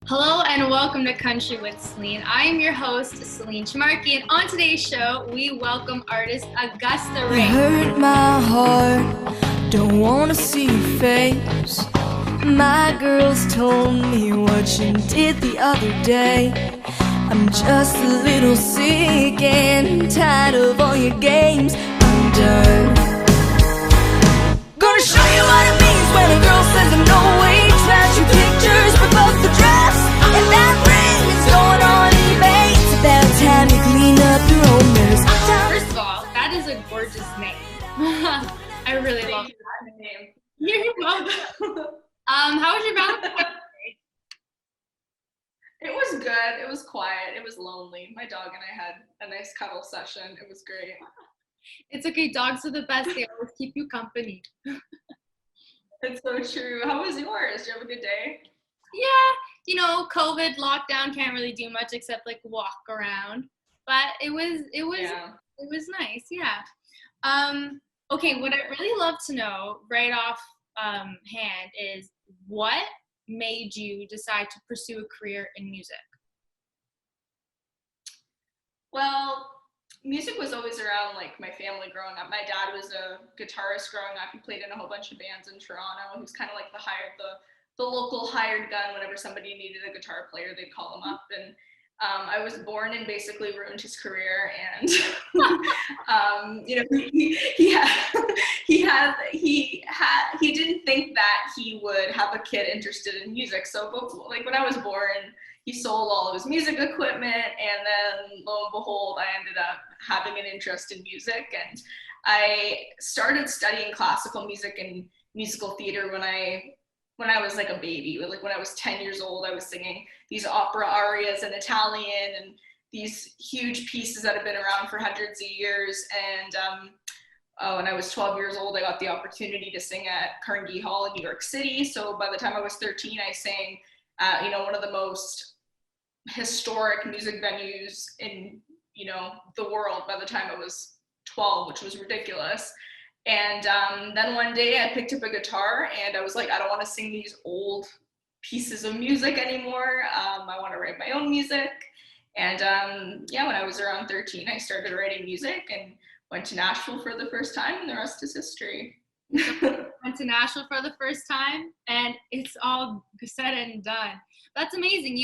Hello and welcome to Country with Celine. I am your host, Celine Trimarchi, and on today's show, we welcome artist Augusta Ray. You hurt my heart, don't wanna see your face. My girls told me what you did the other day. I'm just a little sick and tired of all your games. I'm done. Gonna show you what it means when a girl says no way. Trash your pictures, but both the dress and that ring is going on eBay. It's about time you clean up your own mess. First of all, that is a gorgeous name. I really love that name. You're welcome. How was your Valentine's Day? It was good. It was quiet. It was lonely. My dog and I had a nice cuddle session. It was great. It's okay. Dogs are the best. They always keep you company. It's so true. How was yours? Did you have a good day? Yeah, COVID lockdown, can't really do much except like walk around. But it was nice. Yeah. Okay. What I'd really love to know right off hand is what made you decide to pursue a career in music? Well, music was always around like my family growing up. My dad was a guitarist growing up. He played in a whole bunch of bands in Toronto. He was kind of like the local hired gun. Whenever somebody needed a guitar player, they'd call him up. And I was born and basically ruined his career. And he didn't think that he would have a kid interested in music. So like when I was born, he sold all of his music equipment, and then lo and behold, I ended up having an interest in music. And I started studying classical music and musical theater when I was like a baby. Like when I was 10 years old, I was singing these opera arias in Italian and these huge pieces that have been around for hundreds of years. And when I was 12 years old, I got the opportunity to sing at Carnegie Hall in New York City. So by the time I was 13, I sang one of the most historic music venues in, the world by the time I was 12, which was ridiculous. And then one day I picked up a guitar and I was like, I don't want to sing these old pieces of music anymore. I want to write my own music. And when I was around 13, I started writing music and went to Nashville for the first time, and the rest is history. Went to Nashville for the first time, and it's all said and done. That's amazing.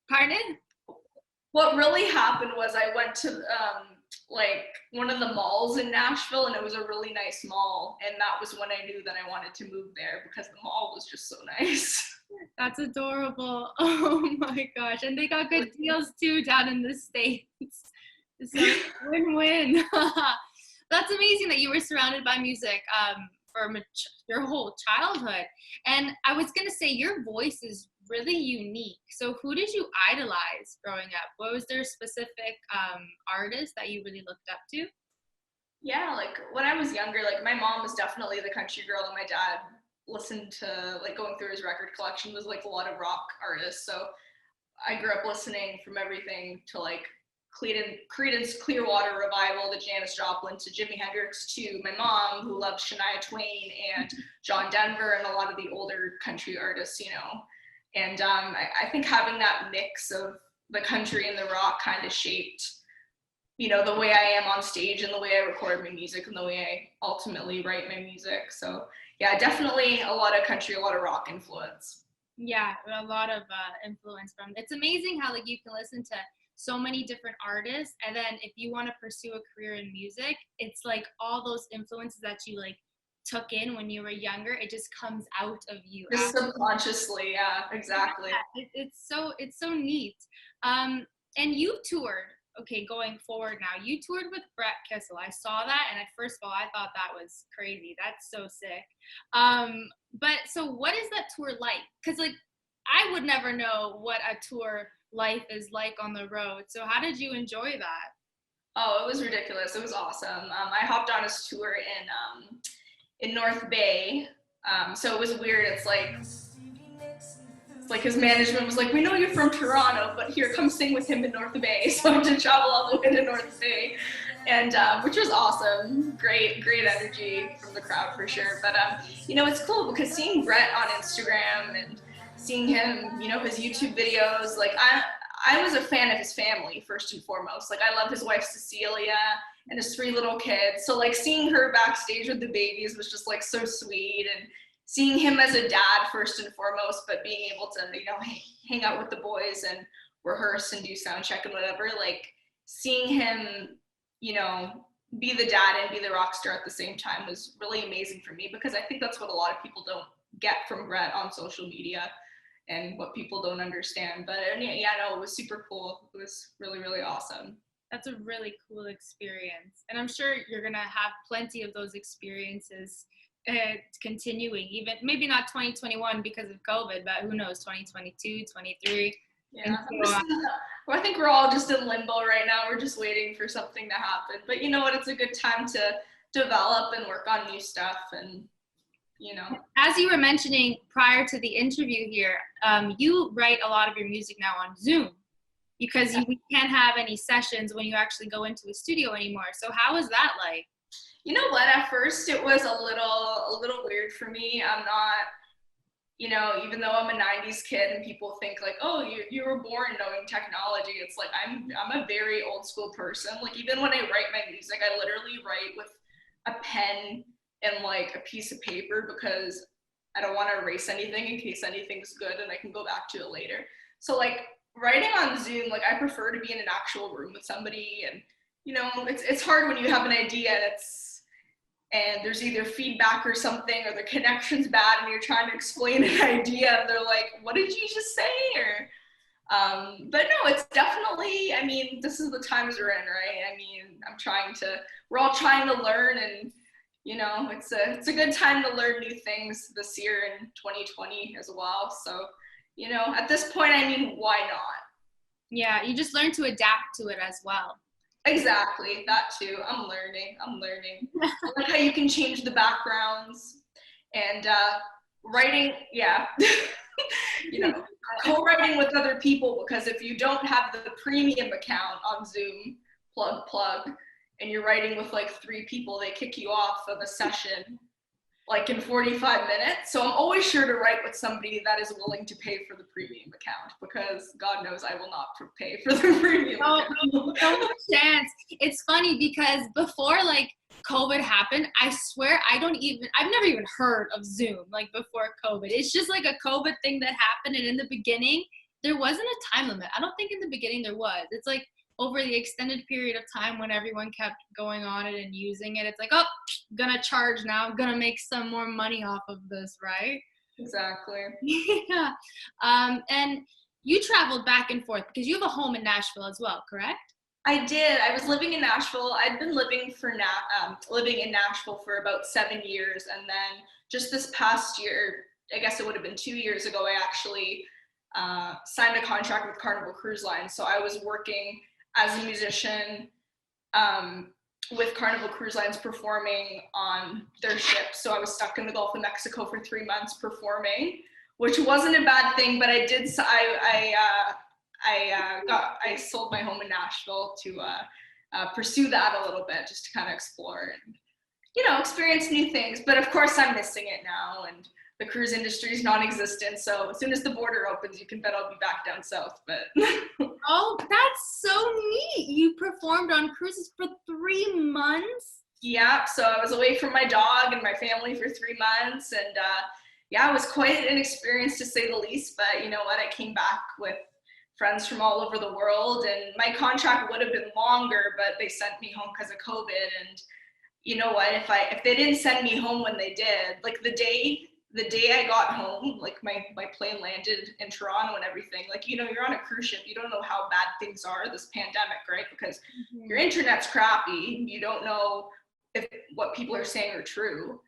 Pardon? What really happened was I went to one of the malls in Nashville, and it was a really nice mall, and that was when I knew that I wanted to move there because the mall was just so nice. That's adorable. Oh my gosh. And they got good deals too down in the States. So win-win. That's amazing that you were surrounded by music for your whole childhood. And I was going to say your voice is really unique. So who did you idolize growing up? What was there a specific artist that you really looked up to? Yeah, like when I was younger, like my mom was definitely the country girl, and my dad listened to, like, going through his record collection was like a lot of rock artists. So I grew up listening from everything to like Creedence Clearwater Revival to Janis Joplin to Jimi Hendrix to my mom, who loved Shania Twain and John Denver and a lot of the older country artists, And I think having that mix of the country and the rock kind of shaped, the way I am on stage and the way I record my music and the way I ultimately write my music. So yeah, definitely a lot of country, a lot of rock influence. Yeah, a lot of influence from. It's amazing how like you can listen to so many different artists, and then if you want to pursue a career in music, it's like all those influences that you like took in when you were younger, it just comes out of you. Just subconsciously, yeah, exactly. Yeah, it's so neat. And you toured. Okay, going forward now, you toured with Brett Kissel. I saw that, and first of all, I thought that was crazy. That's so sick. But so what is that tour like? Because like I would never know what a tour life is like on the road. So how did you enjoy that? Oh, it was ridiculous. It was awesome. I hopped on his tour in North Bay. So it was weird. It's like his management was like, we know you're from Toronto, but here, come sing with him in North Bay. So I had to travel all the way to North Bay, and which was awesome. Great energy from the crowd for sure. But it's cool because seeing Brett on Instagram and seeing him, you know, his YouTube videos, like I was a fan of his family first and foremost. Like I love his wife Cecilia and his 3 little kids. So like seeing her backstage with the babies was just like so sweet, and seeing him as a dad first and foremost, but being able to, you know, hang out with the boys and rehearse and do sound check and whatever, like seeing him, you know, be the dad and be the rock star at the same time was really amazing for me, because I think that's what a lot of people don't get from Brett on social media and what people don't understand. But yeah, no, it was super cool. It was really, really awesome. That's a really cool experience. And I'm sure you're going to have plenty of those experiences continuing, even maybe not 2021 because of COVID, but who knows, 2022, 23. Yeah, I think we're all just in limbo right now. We're just waiting for something to happen. But you know what? It's a good time to develop and work on new stuff. And, you know. As you were mentioning prior to the interview here, you write a lot of your music now on Zoom because we can't have any sessions when you actually go into a studio anymore. So how is that like? You know what? At first, it was a little weird for me. I'm not, you know, even though I'm a 90s kid and people think like, oh, you were born knowing technology. It's like, I'm a very old school person. Like even when I write my music, I literally write with a pen and like a piece of paper, because I don't want to erase anything in case anything's good and I can go back to it later. So like writing on Zoom, like I prefer to be in an actual room with somebody. And, you know, it's hard when you have an idea and there's either feedback or something, or the connection's bad and you're trying to explain an idea and they're like, what did you just say? Or, but no, it's definitely, I mean, this is the times we're in, right? I mean, we're all trying to learn, and, you know, it's a good time to learn new things this year in 2020 as well. So, you know, at this point, I mean, why not? Yeah, you just learn to adapt to it as well. Exactly, that too. I'm learning. Like how you can change the backgrounds and writing, yeah. You know, co-writing with other people, because if you don't have the premium account on Zoom, plug, and you're writing with like 3 people, they kick you off of a session like in 45 minutes. So I'm always sure to write with somebody that is willing to pay for the premium account, because God knows I will not pay for the premium account. No chance. It's funny because before like COVID happened, I swear I've never even heard of Zoom like before COVID. It's just like a COVID thing that happened. And in the beginning, there wasn't a time limit. I don't think in the beginning there was. It's like over the extended period of time when everyone kept going on it and using it, it's like, oh, gonna charge now, gonna make some more money off of this, right? Exactly. Yeah. And you traveled back and forth because you have a home in Nashville as well, correct? I did. I was living in Nashville. I'd been living in Nashville for about 7 years, and then just this past year, I guess it would have been 2 years ago, I actually signed a contract with Carnival Cruise Line. So I was working as a musician with Carnival Cruise Lines, performing on their ship. So I was stuck in the Gulf of Mexico for 3 months performing, which wasn't a bad thing, but I sold my home in Nashville to pursue that a little bit, just to kind of explore and, you know, experience new things. But of course I'm missing it now, and the cruise industry is non-existent. So as soon as the border opens, you can bet I'll be back down south. But oh, that's so neat. You performed on cruises for 3 months? Yeah, so I was away from my dog and my family for 3 months. And yeah, it was quite an experience to say the least. But you know what? I came back with friends from all over the world, and my contract would have been longer, but they sent me home because of COVID. And you know what? If they didn't send me home when they did, like the day I got home, like my plane landed in Toronto and everything, like, you know, you're on a cruise ship, you don't know how bad things are, this pandemic, right? Because your internet's crappy, you don't know if what people are saying are true.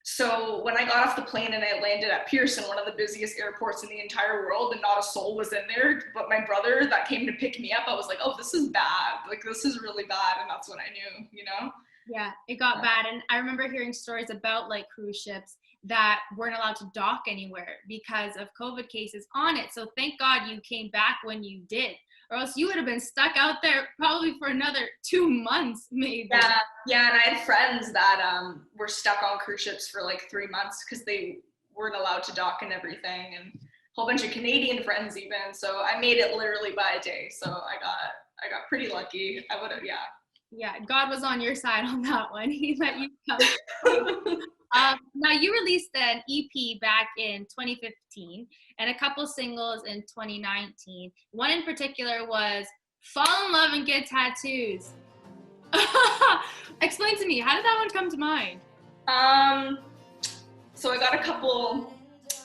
So when I got off the plane and I landed at Pearson, one of the busiest airports in the entire world, and not a soul was in there but my brother that came to pick me up, I was like, oh, this is bad. Like, this is really bad. And that's when I knew, you know? Yeah, it got bad. And I remember hearing stories about like cruise ships that weren't allowed to dock anywhere because of COVID cases on it. So thank God you came back when you did, or else you would have been stuck out there probably for another 2 months, maybe. Yeah, and I had friends that were stuck on cruise ships for like 3 months because they weren't allowed to dock and everything. And whole bunch of Canadian friends even. So I made it literally by a day. So I got pretty lucky. I would have, yeah. Yeah, God was on your side on that one. He let you come. Now, you released an EP back in 2015 and a couple singles in 2019. One in particular was Fall in Love and Get Tattoos. Explain to me, how did that one come to mind? So I got a couple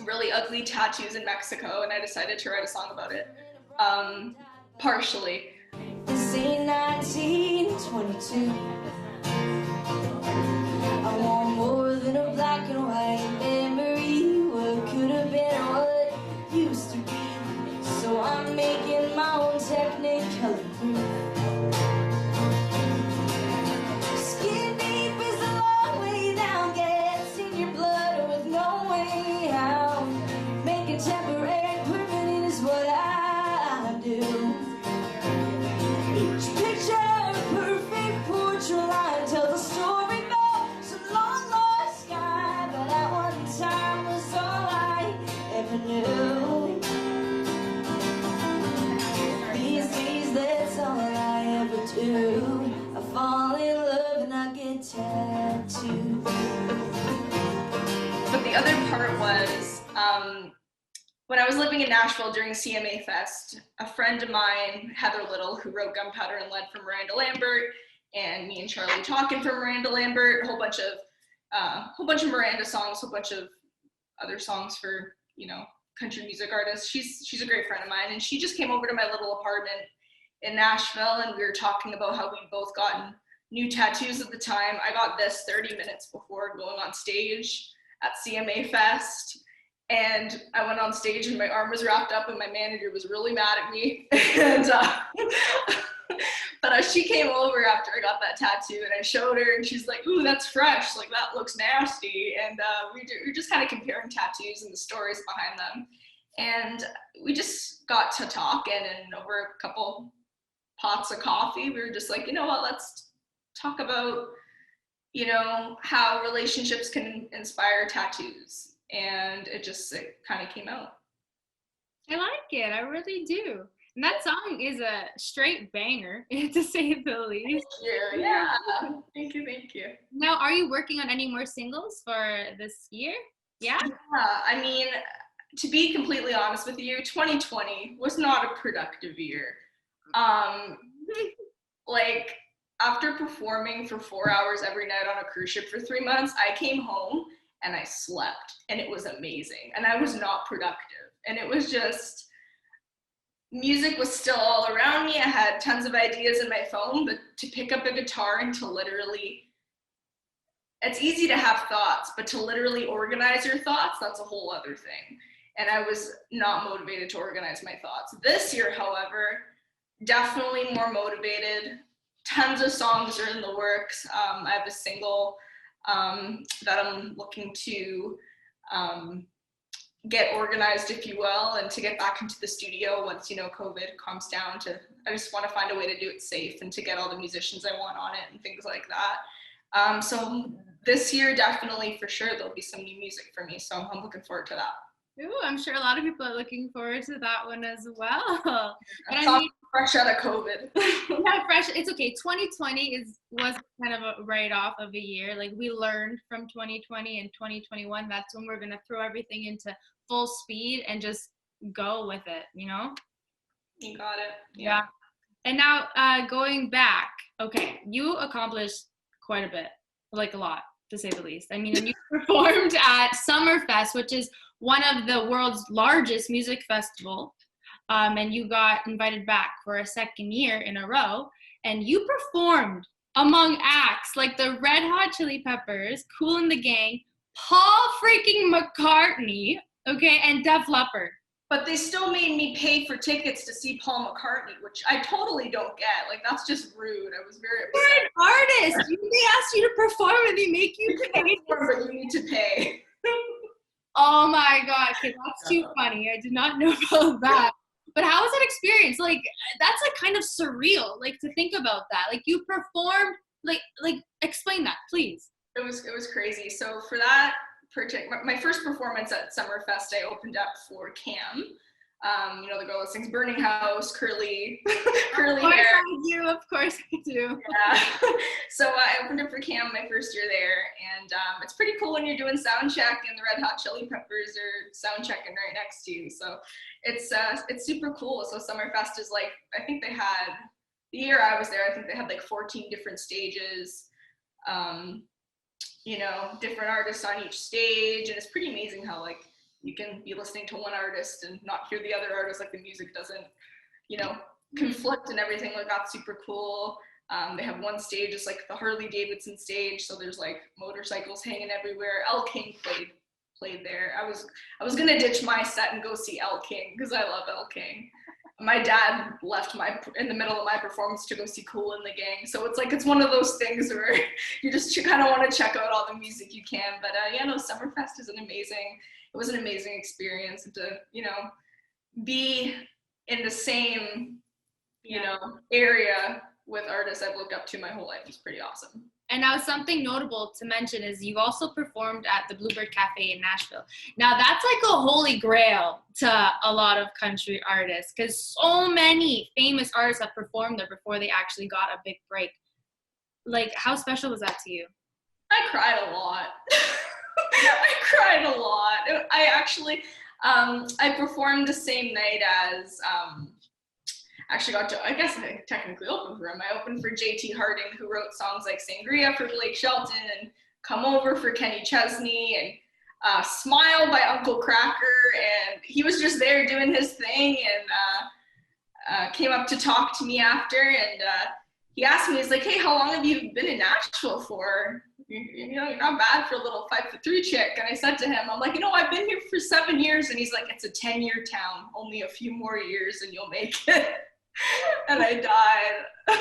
really ugly tattoos in Mexico, and I decided to write a song about it. Partially. This ain't 1922. I want more than a black and white memory. What could have been, what used to be. So I'm making my own technicolor proof. Skin deep is a long way down. Gets in your blood with no way out. Making temporary permanent is what I do. Each picture, perfect portrait line, tells a story about some long lost sky. But at one time was all I ever knew. These days, that's all I ever do. I fall in love and I get tattooed. But the other part was, when I was living in Nashville during CMA Fest, a friend of mine, Heather Little, who wrote Gunpowder and Lead for Miranda Lambert, and me and Charlie Talkin for Miranda Lambert, a whole bunch of Miranda songs, a whole bunch of other songs for, you know, country music artists. She's a great friend of mine, and she just came over to my little apartment in Nashville, and we were talking about how we'd both gotten new tattoos at the time. I got this 30 minutes before going on stage at CMA Fest. And I went on stage and my arm was wrapped up and my manager was really mad at me. And, but she came over after I got that tattoo and I showed her and she's like, ooh, that's fresh. Like, that looks nasty. And we were just kind of comparing tattoos and the stories behind them. And we just got to talk, and over a couple pots of coffee, we were just like, you know what, let's talk about, you know, how relationships can inspire tattoos. And it kind of came out. I like it. I really do. And that song is a straight banger, to say the least. Thank you. Yeah. Thank you. Now, are you working on any more singles for this year? Yeah? Yeah. I mean, to be completely honest with you, 2020 was not a productive year. Like, after performing for 4 hours every night on a cruise ship for 3 months, I came home and I slept, and it was amazing. And I was not productive. And it was just, music was still all around me. I had tons of ideas in my phone, but to pick up a guitar and to literally, it's easy to have thoughts, but to literally organize your thoughts, that's a whole other thing. And I was not motivated to organize my thoughts. This year, however, definitely more motivated. Tons of songs are in the works. I have a single that I'm looking to get organized, if you will, and to get back into the studio once, you know, COVID calms down. I just want to find a way to do it safe and to get all the musicians I want on it and things like that. So this year, definitely, for sure, there'll be some new music for me. So I'm looking forward to that. Ooh, I'm sure a lot of people are looking forward to that one as well. But I mean, fresh out of COVID. Yeah, fresh. It's okay. 2020 was kind of a write-off of a year. Like, we learned from 2020 and 2021. That's when we're gonna throw everything into full speed and just go with it. You know. You got it. Yeah. And now, going back, okay, you accomplished quite a bit, like a lot, to say the least. I mean, and you performed at Summerfest, which is one of the world's largest music festival, and you got invited back for a second year in a row, and you performed among acts like the Red Hot Chili Peppers, Kool and the Gang, Paul freaking McCartney, okay, and Def Leppard. But they still made me pay for tickets to see Paul McCartney, which I totally don't get. Like, that's just rude. I was very upset. You're an artist. They asked you to perform and they make you pay. But you need to pay. Oh my God, okay, that's too funny. I did not know about that. But how was that experience? Like, that's like kind of surreal, like, to think about that. Like, you performed, like explain that, please. It was crazy. So for that my first performance at Summerfest, I opened up for Cam. You know, the girl that sings Burning House, curly hair. Of course I do. Yeah. So I opened up for Cam my first year there, and it's pretty cool when you're doing sound check and the Red Hot Chili Peppers are sound checking right next to you. So it's super cool. So Summerfest is like, I think they had, the year I was there, I think they had like 14 different stages. You know, different artists on each stage, and it's pretty amazing how like you can be listening to one artist and not hear the other artist, like the music doesn't, you know, conflict and everything. Like that's super cool. They have one stage, it's like the Harley Davidson stage, so there's like motorcycles hanging everywhere. Elle King played there. I was gonna ditch my set and go see Elle King because I love Elle King. My dad left in the middle of my performance to go see Kool and the Gang. So it's like, it's one of those things where you just kind of want to check out all the music you can. But yeah, no, Summerfest is it was an amazing experience. And to, you know, be in the same, you know, area with artists I've looked up to my whole life is pretty awesome. And now something notable to mention is you also performed at the Bluebird Cafe in Nashville. Now that's like a holy grail to a lot of country artists because so many famous artists have performed there before they actually got a big break. Like, how special was that to you? I cried a lot. I cried a lot. I actually, I performed the same night as, actually got to, I guess I technically opened for him. I opened for J.T. Harding, who wrote songs like Sangria for Blake Shelton and Come Over for Kenny Chesney and Smile by Uncle Kracker. And he was just there doing his thing and came up to talk to me after. And he asked me, he's like, hey, how long have you been in Nashville for? You know, you're not bad for a little 5'3" chick. And I said to him, I'm like, you know, I've been here for 7 years. And he's like, it's a 10-year town. Only a few more years and you'll make it. And I died.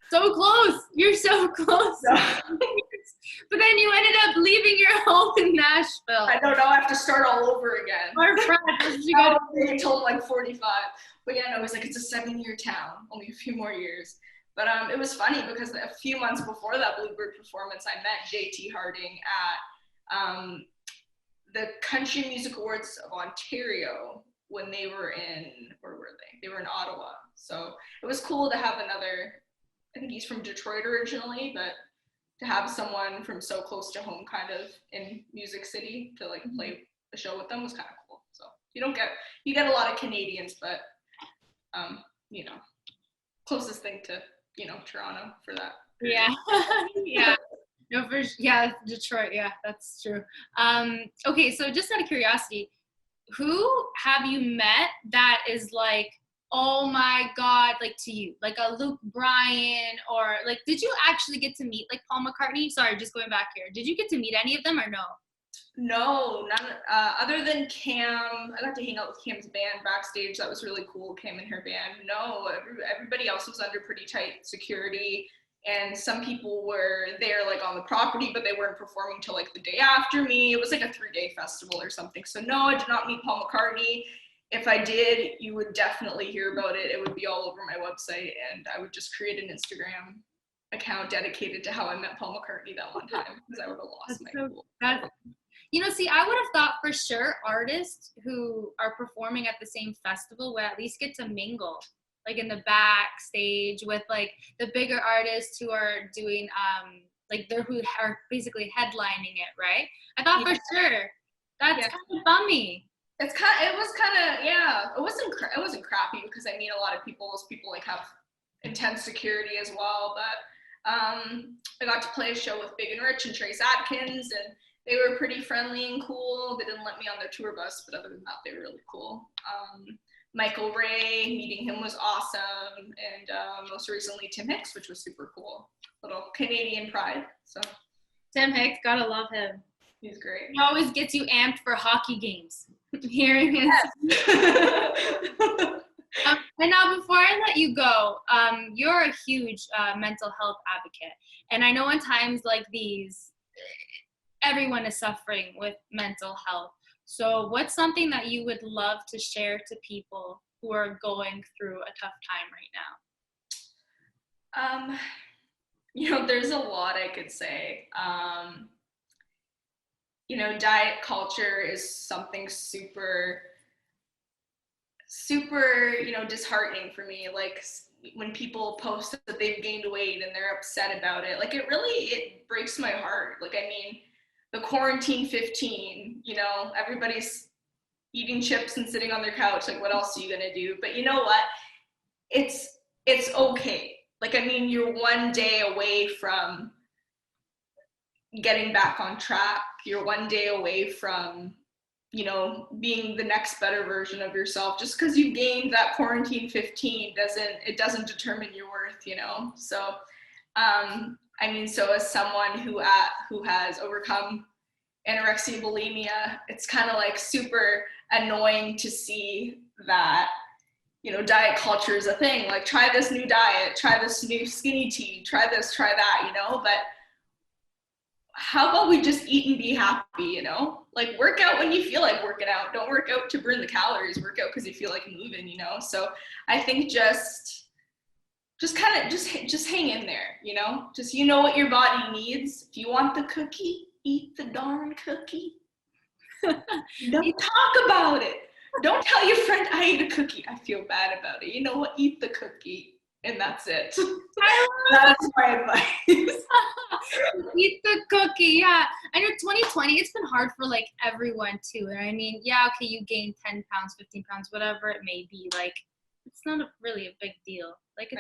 So close. You're so close. But then you ended up leaving your home in Nashville. I don't know. I have to start all over again. Our friend, you got until like 45. But yeah, no, it was like, it's a 7-year town. Only a few more years. But it was funny because a few months before that Bluebird performance, I met J.T. Harding at the Country Music Awards of Ontario when they were in, where were they? They were in Ottawa. So it was cool to have another, I think he's from Detroit originally, but to have someone from so close to home kind of in Music City to like play a show with them was kind of cool. So you get a lot of Canadians, but you know, closest thing to, you know, Toronto for that. Yeah. Yeah. No, yeah, Detroit. Yeah, that's true. Okay, so just out of curiosity, who have you met that is like, oh my God, like to you, like a Luke Bryan, or like, did you actually get to meet like Paul McCartney? Sorry, just going back here. Did you get to meet any of them or no? No, none. Other than Cam, I got to hang out with Cam's band backstage. That was really cool. Cam and her band. No, everybody else was under pretty tight security, and some people were there like on the property, but they weren't performing till like the day after me. It was like a 3-day festival or something. So no, I did not meet Paul McCartney. If I did, you would definitely hear about it. It would be all over my website, and I would just create an Instagram account dedicated to how I met Paul McCartney that one time because I would have lost my cool. You know, see, I would have thought for sure artists who are performing at the same festival would at least get to mingle, like in the backstage with like the bigger artists who are doing, like who are basically headlining it, right? I thought for sure. That's kind of bummy. It was kind of, yeah, it wasn't crappy because I meet a lot of people. Those people like have intense security as well, but I got to play a show with Big and Rich and Trace Adkins, and they were pretty friendly and cool. They didn't let me on their tour bus, but other than that, they were really cool. Michael Ray, meeting him was awesome, and most recently Tim Hicks, which was super cool. Little Canadian pride. So Tim Hicks, gotta love him. He's great. He always gets you amped for hockey games. Hearing his. And now, before I let you go, you're a huge mental health advocate, and I know in times like these, everyone is suffering with mental health. So what's something that you would love to share to people who are going through a tough time right now? You know, there's a lot I could say. you know, diet culture is something super, you know, disheartening for me. Like when people post that they've gained weight and they're upset about it, like it breaks my heart. Like, I mean, the quarantine 15, you know, everybody's eating chips and sitting on their couch. Like, what else are you gonna do? But you know what? It's okay. Like, I mean, you're one day away from getting back on track. You're one day away from, you know, being the next better version of yourself. Just because you gained that quarantine 15 doesn't determine your worth, you know? So, I mean, so as someone who has overcome anorexia, bulimia, it's kind of like super annoying to see that, you know, diet culture is a thing. Like, try this new diet, try this new skinny tea, try this, try that, you know? But how about we just eat and be happy, you know? Like, work out when you feel like working out. Don't work out to burn the calories. Work out because you feel like moving, you know? So I think just kind of just hang in there, you know? Just, you know what your body needs. If you want the cookie, eat the darn cookie. Don't talk about it. Don't tell your friend I ate a cookie. I feel bad about it. You know what? Eat the cookie. And that's it. That's my advice. Eat the cookie. Yeah. I know 2020, it's been hard for like everyone too. I mean, yeah, okay, you gained 10 pounds, 15 pounds, whatever it may be. Like, it's not really a big deal. Like,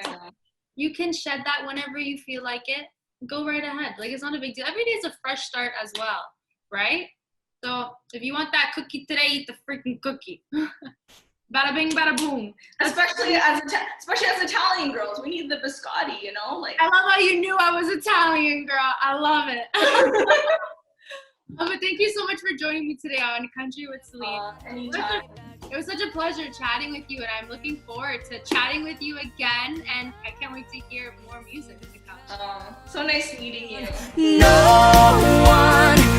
you can shed that whenever you feel like it. Go right ahead. Like, it's not a big deal. Every day is a fresh start as well, right? So if you want that cookie today, eat the freaking cookie. Bada bing, bada boom. Especially as Italian girls, we need the biscotti, you know? Like, I love how you knew I was Italian, girl. I love it. But thank you so much for joining me today on Country with Celine. Anytime. It was such a pleasure chatting with you, and I'm looking forward to chatting with you again, and I can't wait to hear more music to come. So nice meeting you. No one